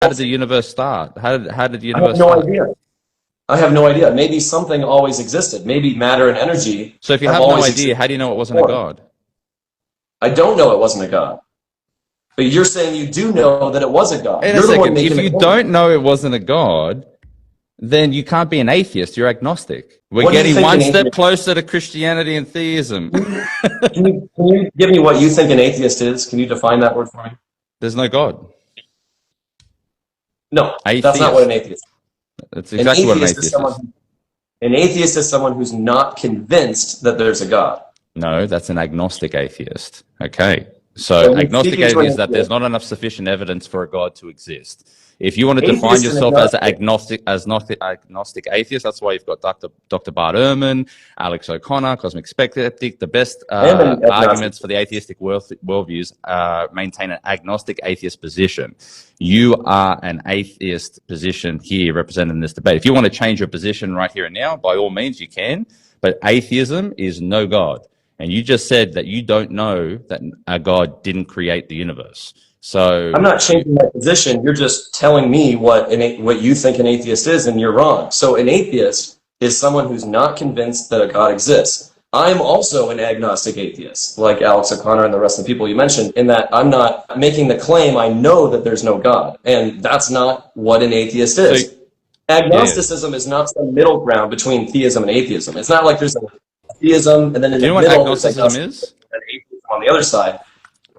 how did the universe start? How did the I have universe no start? idea. I have no idea. Maybe something always existed. Maybe matter and energy So if you have have no always idea, existed how do you know it wasn't a before. God? I don't know it wasn't a God. But you're saying you do know that it was a God. In a You're the one second, making if the you claim. don't know it wasn't a God, then you can't be an atheist. You're agnostic. We're What do you getting think one an step atheist closer to Christianity and theism. can you give me what you think an atheist is? Can you define that word for me? There's no God. No, that's not what an Atheist. atheist is. That's An exactly what an atheist is atheist is. someone who's not convinced that there's a God. No, that's an agnostic atheist. Okay. So When you agnostic speak into an atheist is that there's atheist, not enough sufficient evidence for a God to exist. If you want to define atheist and yourself as an agnostic. agnostic atheist, that's why you've got Dr. Bart Ehrman, Alex O'Connor, Cosmic Skeptic. The best I am an agnostic. arguments for the atheistic worldviews maintain an agnostic atheist position. You are an atheist position here represented in this debate. If you want to change your position right here and now, by all means you can, but atheism is no God. And you just said that you don't know that a God didn't create the universe. So I'm not changing my position. You're just telling me what you think an atheist is, and you're wrong. So an atheist is someone who's not convinced that a God exists. I'm also an agnostic atheist, like Alex O'Connor and the rest of the people you mentioned, in that I'm not making the claim I know that there's no God. And that's not what an atheist is. So, agnosticism is not some middle ground between theism and atheism. It's not like there's a theism and then in do you the know what middle there's agnosticism is? and atheism on the other side.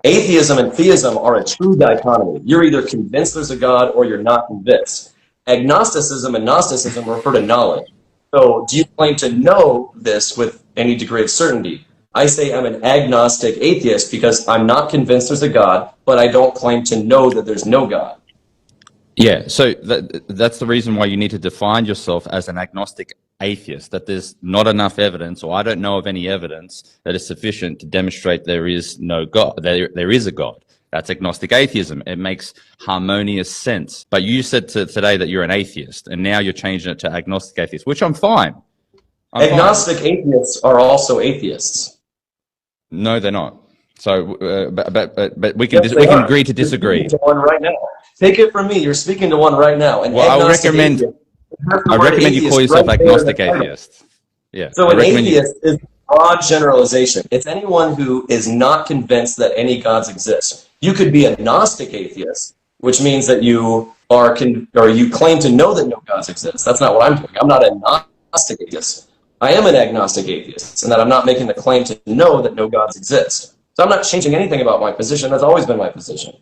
Atheism and theism are a true dichotomy. You're either convinced there's a God or you're not convinced. Agnosticism and Gnosticism refer to knowledge. So do you claim to know this with any degree of certainty? I say I'm an agnostic atheist because I'm not convinced there's a God, but I don't claim to know that there's no God. Yeah, so that's the reason why you need to define yourself as an agnostic atheist, that there's not enough evidence, or I don't know of any evidence that is sufficient to demonstrate there is no God, there is a God. That's agnostic atheism. It makes harmonious sense. But you said today that you're an atheist, and now you're changing it to agnostic atheist, which I'm fine. Agnostic atheists are also atheists. No, they're not. So, but we can agree to disagree. You're speaking to one right now. Take it from me. You're speaking to one right now. Well, I recommend you call yourself agnostic atheist. Yeah. So an atheist is a broad generalization. It's anyone who is not convinced that any gods exist. You could be a Gnostic atheist, which means that you you claim to know that no gods exist. That's not what I'm doing. I'm not a Gnostic atheist. I am an agnostic atheist, and that I'm not making the claim to know that no gods exist. So I'm not changing anything about my position. That's always been my position.